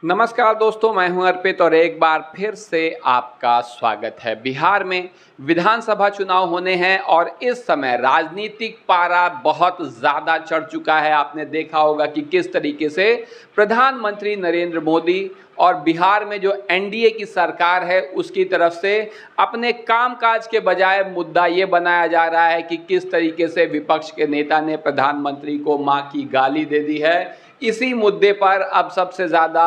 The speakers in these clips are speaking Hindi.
नमस्कार दोस्तों, मैं हूं अर्पित और एक बार फिर से आपका स्वागत है। बिहार में विधानसभा चुनाव होने हैं और इस समय राजनीतिक पारा बहुत ज़्यादा चढ़ चुका है। आपने देखा होगा कि किस तरीके से प्रधानमंत्री नरेंद्र मोदी और बिहार में जो एनडीए की सरकार है उसकी तरफ से अपने कामकाज के बजाय मुद्दा ये बनाया जा रहा है कि किस तरीके से विपक्ष के नेता ने प्रधानमंत्री को मां की गाली दे दी है। इसी मुद्दे पर अब सबसे ज़्यादा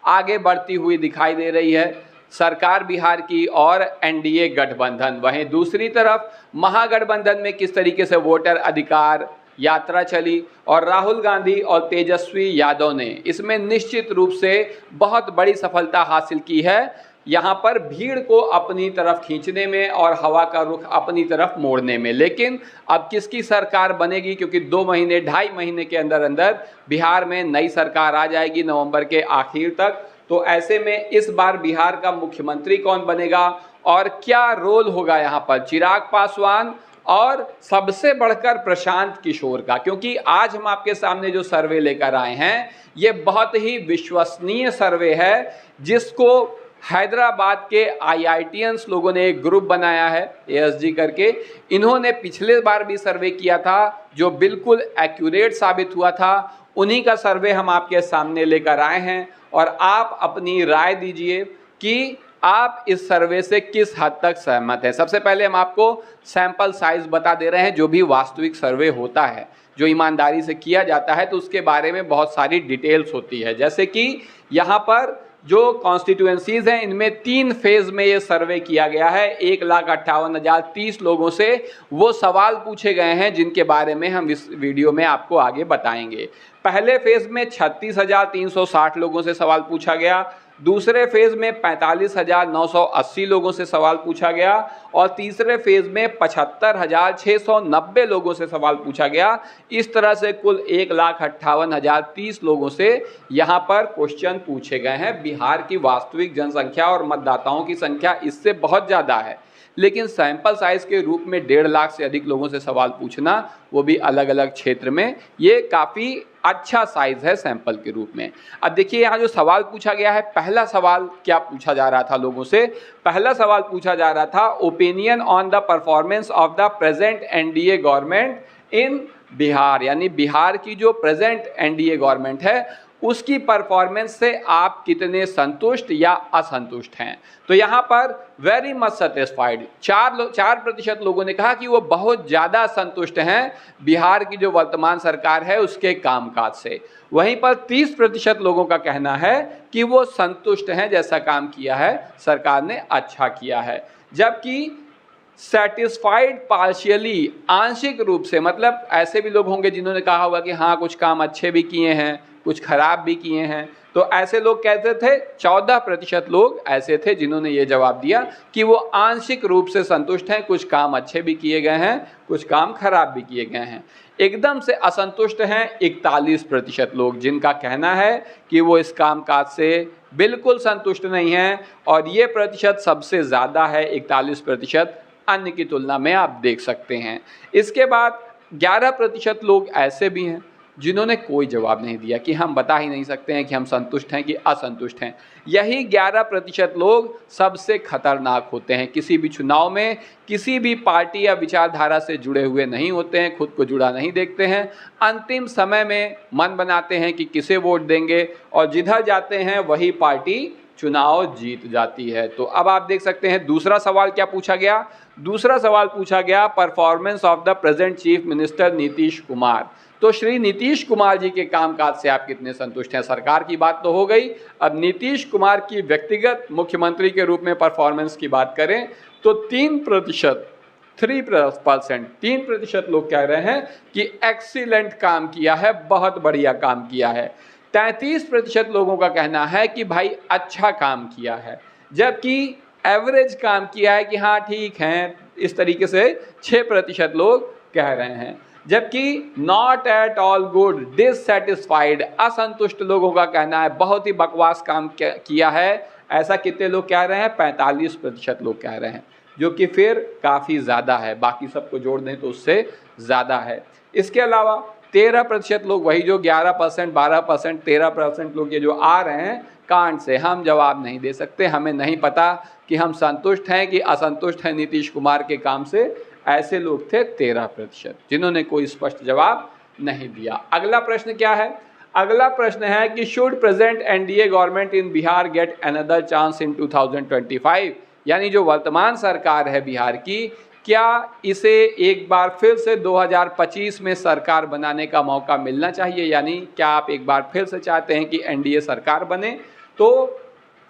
आगे बढ़ती हुई दिखाई दे रही है सरकार बिहार की और एनडीए गठबंधन। वहीं दूसरी तरफ महागठबंधन में किस तरीके से वोटर अधिकार यात्रा चली और राहुल गांधी और तेजस्वी यादव ने इसमें निश्चित रूप से बहुत बड़ी सफलता हासिल की है, यहाँ पर भीड़ को अपनी तरफ खींचने में और हवा का रुख अपनी तरफ मोड़ने में। लेकिन अब किसकी सरकार बनेगी, क्योंकि 2 महीने 2.5 महीने के अंदर अंदर बिहार में नई सरकार आ जाएगी नवंबर के आखिर तक। तो ऐसे में इस बार बिहार का मुख्यमंत्री कौन बनेगा और क्या रोल होगा यहाँ पर चिराग पासवान और सबसे बढ़कर प्रशांत किशोर का, क्योंकि आज हम आपके सामने जो सर्वे लेकर आए हैं ये बहुत ही विश्वसनीय सर्वे है, जिसको हैदराबाद के आईआईटियंस लोगों ने एक ग्रुप बनाया है एएसजी करके। इन्होंने पिछले बार भी सर्वे किया था जो बिल्कुल एक्यूरेट साबित हुआ था। उन्हीं का सर्वे हम आपके सामने लेकर आए हैं और आप अपनी राय दीजिए कि आप इस सर्वे से किस हद तक सहमत हैं। सबसे पहले हम आपको सैंपल साइज बता दे रहे हैं। जो भी वास्तविक सर्वे होता है, जो ईमानदारी से किया जाता है, तो उसके बारे में बहुत सारी डिटेल्स होती है। जैसे कि यहाँ पर जो कॉन्स्टिट्यूएंसीज हैं इनमें 3 फेज में ये सर्वे किया गया है। 1,58,030 लोगों से वो सवाल पूछे गए हैं जिनके बारे में हम इस वीडियो में आपको आगे बताएंगे। पहले फेज में 36,360 लोगों से सवाल पूछा गया, दूसरे फेज में 45,980 लोगों से सवाल पूछा गया और तीसरे फेज में 75,690 लोगों से सवाल पूछा गया। इस तरह से कुल 1,58,030 लोगों से यहाँ पर क्वेश्चन पूछे गए हैं। बिहार की वास्तविक जनसंख्या और मतदाताओं की संख्या इससे बहुत ज़्यादा है, लेकिन सैंपल साइज के रूप में 1.5 लाख से अधिक लोगों से सवाल पूछना, वो भी अलग अलग क्षेत्र में, ये काफ़ी अच्छा साइज है सैंपल के रूप में। अब देखिए यहाँ जो सवाल पूछा गया है, पहला सवाल क्या पूछा जा रहा था लोगों से। पहला सवाल पूछा जा रहा था opinion on the performance of the present NDA government in Bihar, यानी बिहार की जो प्रेजेंट एनडीए गवर्नमेंट है उसकी परफॉर्मेंस से आप कितने संतुष्ट या असंतुष्ट हैं। तो यहाँ पर वेरी मच सेटिस्फाइड 4% लोगों ने कहा कि वो बहुत ज़्यादा संतुष्ट हैं बिहार की जो वर्तमान सरकार है उसके कामकाज से। वहीं पर 30% लोगों का कहना है कि वो संतुष्ट हैं, जैसा काम किया है सरकार ने अच्छा किया है। जबकि सेटिस्फाइड पार्शियली, आंशिक रूप से, मतलब ऐसे भी लोग होंगे जिन्होंने कहा होगा कि हाँ कुछ काम अच्छे भी किए हैं कुछ खराब भी किए हैं, तो ऐसे लोग कहते थे 14% लोग ऐसे थे जिन्होंने ये जवाब दिया कि वो आंशिक रूप से संतुष्ट हैं, कुछ काम अच्छे भी किए गए हैं कुछ काम खराब भी किए गए हैं। एकदम से असंतुष्ट हैं 41% लोग, जिनका कहना है कि वो इस कामकाज से बिल्कुल संतुष्ट नहीं हैं, और ये प्रतिशत सबसे ज़्यादा है 41% अन्य की तुलना में, आप देख सकते हैं। इसके बाद 11% लोग ऐसे भी हैं जिन्होंने कोई जवाब नहीं दिया कि हम बता ही नहीं सकते हैं कि हम संतुष्ट हैं कि असंतुष्ट हैं। यही 11% लोग सबसे खतरनाक होते हैं। किसी भी चुनाव में किसी भी पार्टी या विचारधारा से जुड़े हुए नहीं होते हैं, खुद को जुड़ा नहीं देखते हैं, अंतिम समय में मन बनाते हैं कि किसे वोट देंगे और जिधर जाते हैं वही पार्टी चुनाव जीत जाती है। तो अब आप देख सकते हैं दूसरा सवाल क्या पूछा गया। दूसरा सवाल पूछा गया performance of the present chief minister Nitish Kumar. तो श्री नीतीश कुमार जी के कामकाज से आप कितने संतुष्ट हैं। सरकार की बात तो हो गई, अब नीतीश कुमार की व्यक्तिगत मुख्यमंत्री के रूप में परफॉर्मेंस की बात करें तो 3% लोग कह रहे हैं कि एक्सीलेंट काम किया है, बहुत बढ़िया काम किया है। 33% लोगों का कहना है कि भाई अच्छा काम किया है, जबकि एवरेज काम किया है कि हाँ ठीक है, इस तरीके से 6% लोग कह रहे हैं। जबकि not at all good, dissatisfied, असंतुष्ट लोगों का कहना है बहुत ही बकवास काम किया है। ऐसा कितने लोग कह रहे हैं, 45% लोग कह रहे हैं, जो कि फिर काफ़ी ज़्यादा है, बाकी सबको जोड़ दें तो उससे ज़्यादा है। इसके अलावा 13% लोग, वही जो 11%, 12%, 13% लोग ये जो आ रहे हैं कांड से, हम जवाब नहीं दे सकते। हमें नहीं पता कि हम संतुष्ट हैं कि असंतुष्ट हैं नीतीश कुमार के काम से। ऐसे लोग थे 13% जिन्होंने कोई स्पष्ट जवाब नहीं दिया। अगला प्रश्न क्या है? अगला प्रश्न है कि should present NDA government in Bihar get another chance in 2025, यानी जो वर्तमान सरकार है बिहार की, क्या इसे एक बार फिर से 2025 में सरकार बनाने का मौका मिलना चाहिए? यानी क्या आप एक बार फिर से चाहते हैं कि एनडीए सरकार बने? तो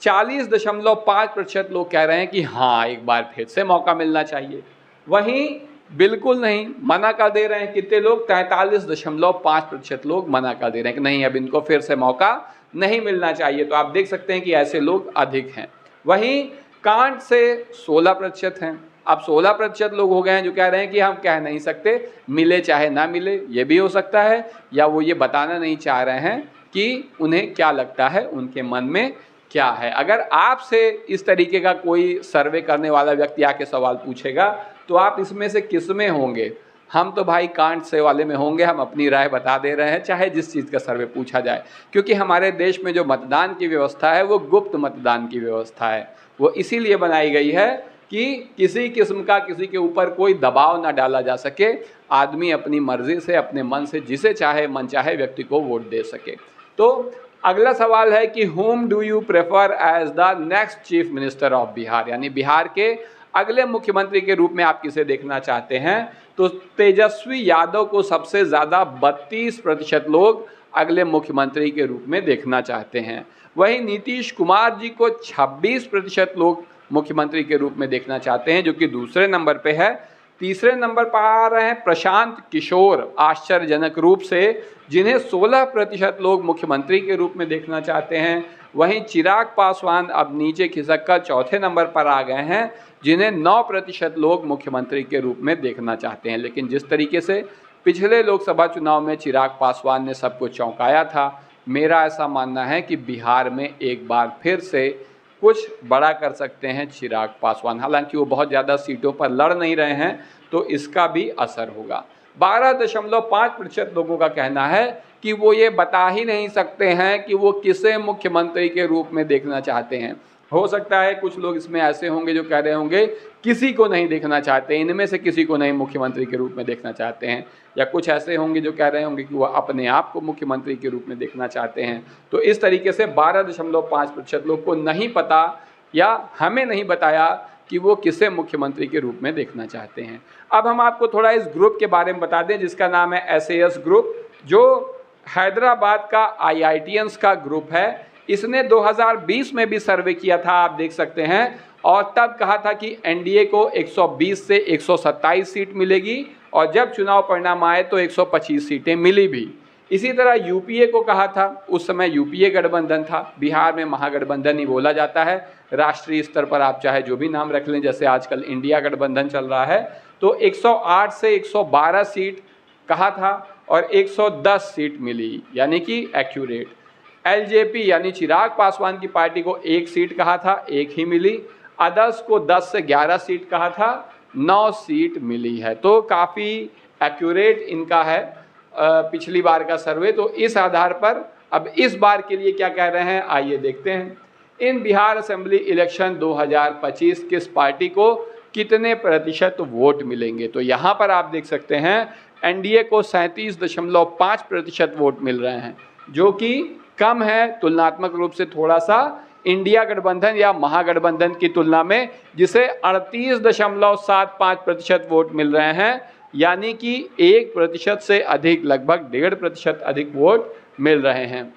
40.5% लोग कह रहे हैं कि हाँ, एक बार फिर से मौका मिलना चाहिए। वहीं बिल्कुल नहीं मना कर दे रहे हैं कितने लोग? 43.5% लोग मना कर दे रहे हैं कि नहीं, अब इनको फिर से मौका नहीं मिलना चाहिए। तो आप देख सकते हैं कि ऐसे लोग अधिक हैं। वहीं कांट से 16% हैं। अब 16% लोग हो गए हैं जो कह रहे हैं कि हम कह नहीं सकते, मिले चाहे ना मिले, ये भी हो सकता है, या वो ये बताना नहीं चाह रहे हैं कि उन्हें क्या लगता है, उनके मन में क्या है। अगर आपसे इस तरीके का कोई सर्वे करने वाला व्यक्ति आके सवाल पूछेगा तो आप इसमें से किस में होंगे? हम तो भाई कांट से वाले में होंगे। हम अपनी राय बता दे रहे हैं चाहे जिस चीज़ का सर्वे पूछा जाए, क्योंकि हमारे देश में जो मतदान की व्यवस्था है वो गुप्त मतदान की व्यवस्था है। वो इसीलिए बनाई गई है कि किसी किस्म का किसी के ऊपर कोई दबाव ना डाला जा सके, आदमी अपनी मर्जी से अपने मन से जिसे चाहे मन चाहे व्यक्ति को वोट दे सके। तो अगला सवाल है कि whom do you prefer as the next chief minister of Bihar, यानी बिहार के अगले मुख्यमंत्री के रूप में आप किसे देखना चाहते हैं? तो तेजस्वी यादव को सबसे ज़्यादा 32% लोग अगले मुख्यमंत्री के रूप में देखना चाहते हैं। वहीं नीतीश कुमार जी को 26% लोग मुख्यमंत्री के रूप में देखना चाहते हैं, जो कि दूसरे नंबर पे है। तीसरे नंबर पर आ रहे हैं प्रशांत किशोर, आश्चर्यजनक रूप से, जिन्हें 16% लोग मुख्यमंत्री के रूप में देखना चाहते हैं। वहीं चिराग पासवान अब नीचे खिसक कर चौथे नंबर पर आ गए हैं, जिन्हें 9% लोग मुख्यमंत्री के रूप में देखना चाहते हैं। लेकिन जिस तरीके से पिछले लोकसभा चुनाव में चिराग पासवान ने सबको चौंकाया था, मेरा ऐसा मानना है कि बिहार में एक बार फिर से कुछ बड़ा कर सकते हैं चिराग पासवान। हालांकि वो बहुत ज़्यादा सीटों पर लड़ नहीं रहे हैं, तो इसका भी असर होगा। 12.5% लोगों का कहना है कि वो ये बता ही नहीं सकते हैं कि वो किसे मुख्यमंत्री के रूप में देखना चाहते हैं। हो सकता है कुछ लोग इसमें ऐसे होंगे जो कह रहे होंगे किसी को नहीं देखना चाहते, इनमें से किसी को नहीं मुख्यमंत्री के रूप में देखना चाहते हैं, या कुछ ऐसे होंगे जो कह रहे होंगे कि वो अपने आप को मुख्यमंत्री के रूप में देखना चाहते हैं। तो इस तरीके से 12.5% लोग को नहीं पता या हमें नहीं बताया कि वो किसे मुख्यमंत्री के रूप में देखना चाहते हैं। अब हम आपको थोड़ा इस ग्रुप के बारे में बता दें जिसका नाम है SAS ग्रुप, जो हैदराबाद का IITians का ग्रुप है। इसने 2020 में भी सर्वे किया था, आप देख सकते हैं, और तब कहा था कि एनडीए को 120 से 127 सीट मिलेगी, और जब चुनाव परिणाम आए तो 125 सीटें मिली भी। इसी तरह यूपीए को कहा था, उस समय यूपीए गठबंधन था, बिहार में महागठबंधन ही बोला जाता है, राष्ट्रीय स्तर पर आप चाहे जो भी नाम रख लें, जैसे आजकल इंडिया गठबंधन चल रहा है। तो 108 से 112 सीट कहा था और 110 सीट मिली, यानी कि एक्यूरेट। एलजेपी यानी चिराग पासवान की पार्टी को 1 सीट कहा था, 1 ही मिली। अदर्स को 10 से 11 सीट कहा था, 9 सीट मिली है। तो काफ़ी एक्यूरेट इनका है पिछली बार का सर्वे। तो इस आधार पर अब इस बार के लिए क्या कह रहे हैं, आइए देखते हैं। इन बिहार असेंबली इलेक्शन 2025 किस पार्टी को कितने प्रतिशत वोट मिलेंगे? तो यहाँ पर आप देख सकते हैं एनडीए को 37.5% वोट मिल रहे हैं, जो कि कम है तुलनात्मक रूप से थोड़ा सा इंडिया गठबंधन या महागठबंधन की तुलना में, जिसे 38.75% वोट मिल रहे हैं, यानी कि 1% से अधिक, लगभग 1.5% अधिक वोट मिल रहे हैं।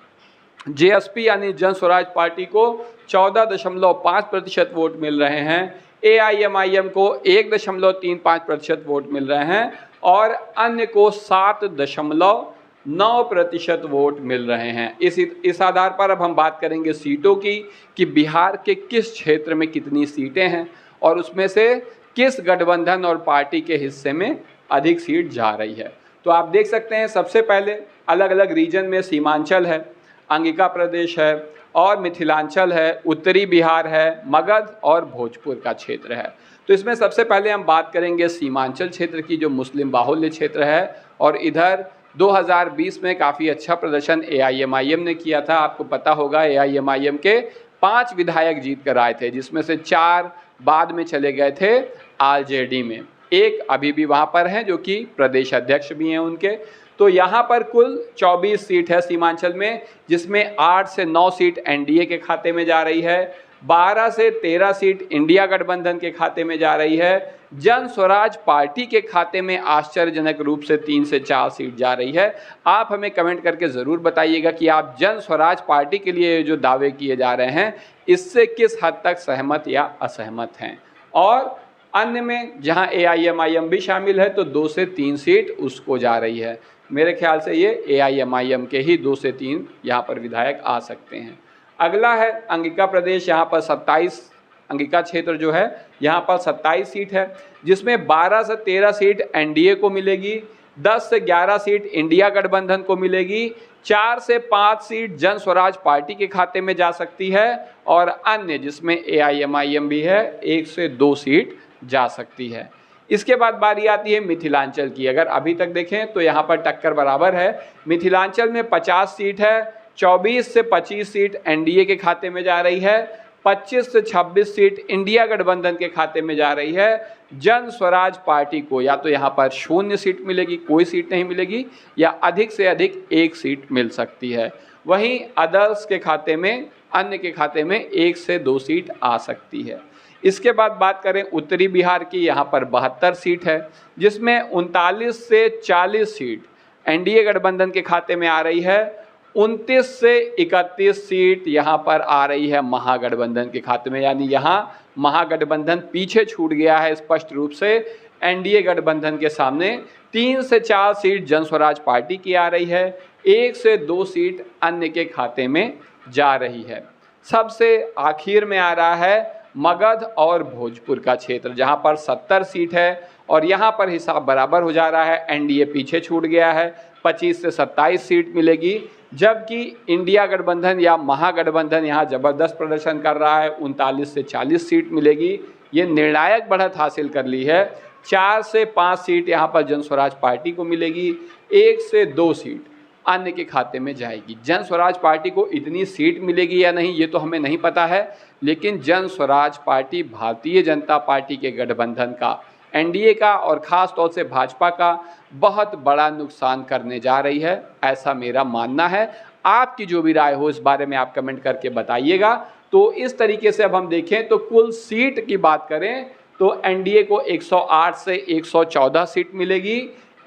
जेएसपी यानी जन स्वराज पार्टी को 14.5% वोट मिल रहे हैं। एआईएमआईएम को 1.35% वोट मिल रहे हैं और अन्य को 7.9% वोट मिल रहे हैं। इस आधार पर अब हम बात करेंगे सीटों की, कि बिहार के किस क्षेत्र में कितनी सीटें हैं और उसमें से किस गठबंधन और पार्टी के हिस्से में अधिक सीट जा रही है। तो आप देख सकते हैं सबसे पहले अलग अलग रीजन में सीमांचल है, अंगिका प्रदेश है और मिथिलांचल है, उत्तरी बिहार है, मगध और भोजपुर का क्षेत्र है। तो इसमें सबसे पहले हम बात करेंगे सीमांचल क्षेत्र की, जो मुस्लिम बाहुल्य क्षेत्र है, और इधर 2020 में काफ़ी अच्छा प्रदर्शन AIMIM ने किया था। आपको पता होगा AIMIM के 5 विधायक जीत कर आए थे, जिसमें से 4 बाद में चले गए थे RJD में। एक अभी भी वहाँ पर हैं जो कि प्रदेश अध्यक्ष भी हैं उनके। तो यहाँ पर कुल 24 सीट है सीमांचल में, जिसमें 8 से 9 सीट NDA के खाते में जा रही है, 12 से 13 सीट इंडिया गठबंधन के खाते में जा रही है। जन स्वराज पार्टी के खाते में आश्चर्यजनक रूप से 3 से 4 सीट जा रही है। आप हमें कमेंट करके ज़रूर बताइएगा कि आप जन स्वराज पार्टी के लिए जो दावे किए जा रहे हैं इससे किस हद तक सहमत या असहमत हैं। और अन्य में जहां AIMIM भी शामिल है तो 2 से 3 सीट उसको जा रही है। मेरे ख्याल से ये AIMIM के ही 2 से 3 यहाँ पर विधायक आ सकते हैं। अगला है अंगिका प्रदेश। यहाँ पर 27 अंगिका क्षेत्र जो है यहाँ पर 27 सीट है, जिसमें 12 से 13 सीट NDA को मिलेगी, 10 से 11 सीट इंडिया गठबंधन को मिलेगी, 4 से 5 सीट जन स्वराज पार्टी के खाते में जा सकती है और अन्य जिसमें AIMIM भी है 1 से 2 सीट जा सकती है। इसके बाद बारी आती है मिथिलांचल की। अगर अभी तक देखें तो यहाँ पर टक्कर बराबर है। मिथिलांचल में 50 सीट है, 24 से 25 सीट NDA के खाते में जा रही है, 25 से 26 सीट इंडिया गठबंधन के खाते में जा रही है। जन स्वराज पार्टी को या तो यहाँ पर 0 सीट मिलेगी, कोई सीट नहीं मिलेगी, या अधिक से अधिक 1 सीट मिल सकती है। वहीं अदर्स के खाते में, अन्य के खाते में 1 से 2 सीट आ सकती है। इसके बाद बात करें उत्तरी बिहार की। यहाँ पर 72 सीट है, जिसमें 39 से 40 सीट NDA गठबंधन के खाते में आ रही है, 29 से 31 सीट यहाँ पर आ रही है महागठबंधन के खाते में। यानी यहाँ महागठबंधन पीछे छूट गया है स्पष्ट रूप से NDA गठबंधन के सामने। 3 से 4 सीट जन स्वराज पार्टी की आ रही है, 1 से 2 सीट अन्य के खाते में जा रही है। सबसे आखिर में आ रहा है मगध और भोजपुर का क्षेत्र, जहां पर 70 सीट है और यहां पर हिसाब बराबर हो जा रहा है। NDA पीछे छूट गया है, 25 से 27 सीट मिलेगी, जबकि इंडिया गठबंधन या महागठबंधन यहां ज़बरदस्त प्रदर्शन कर रहा है, 39 से 40 सीट मिलेगी। ये निर्णायक बढ़त हासिल कर ली है। 4 से 5 सीट यहां पर जन स्वराज पार्टी को मिलेगी, 1 से 2 सीट अन्य के खाते में जाएगी। जन स्वराज पार्टी को इतनी सीट मिलेगी या नहीं ये तो हमें नहीं पता है, लेकिन जन स्वराज पार्टी भारतीय जनता पार्टी के गठबंधन का, NDA का और ख़ास तौर से भाजपा का बहुत बड़ा नुकसान करने जा रही है, ऐसा मेरा मानना है। आपकी जो भी राय हो इस बारे में आप कमेंट करके बताइएगा। तो इस तरीके से अब हम देखें तो कुल सीट की बात करें तो NDA को 108 से 114 सीट मिलेगी,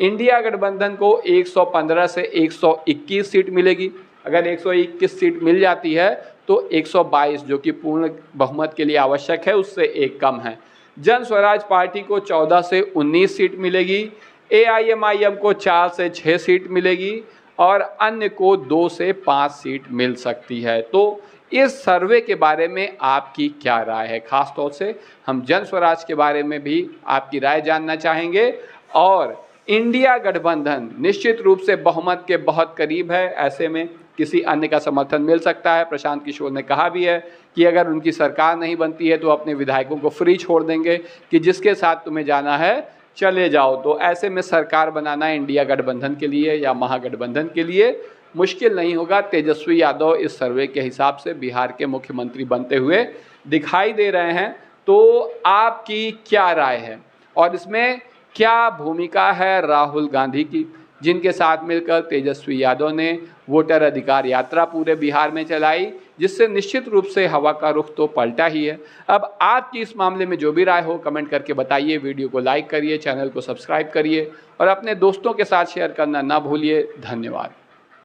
इंडिया गठबंधन को 115 से 121 सीट मिलेगी। अगर 121 सीट मिल जाती है तो 122 जो कि पूर्ण बहुमत के लिए आवश्यक है उससे एक कम है। जन स्वराज पार्टी को 14 से 19 सीट मिलेगी, AIMIM को 4 से 6 सीट मिलेगी और अन्य को 2 से 5 सीट मिल सकती है। तो इस सर्वे के बारे में आपकी क्या राय है? खास तौर से हम जन स्वराज के बारे में भी आपकी राय जानना चाहेंगे। और इंडिया गठबंधन निश्चित रूप से बहुमत के बहुत करीब है, ऐसे में किसी अन्य का समर्थन मिल सकता है। प्रशांत किशोर ने कहा भी है कि अगर उनकी सरकार नहीं बनती है तो अपने विधायकों को फ्री छोड़ देंगे कि जिसके साथ तुम्हें जाना है चले जाओ। तो ऐसे में सरकार बनाना इंडिया गठबंधन के लिए या महागठबंधन के लिए मुश्किल नहीं होगा। तेजस्वी यादव इस सर्वे के हिसाब से बिहार के मुख्यमंत्री बनते हुए दिखाई दे रहे हैं। तो आपकी क्या राय है और इसमें क्या भूमिका है राहुल गांधी की, जिनके साथ मिलकर तेजस्वी यादव ने वोटर अधिकार यात्रा पूरे बिहार में चलाई, जिससे निश्चित रूप से हवा का रुख तो पलटा ही है। अब आपकी इस मामले में जो भी राय हो कमेंट करके बताइए। वीडियो को लाइक करिए, चैनल को सब्सक्राइब करिए और अपने दोस्तों के साथ शेयर करना ना भूलिए। धन्यवाद।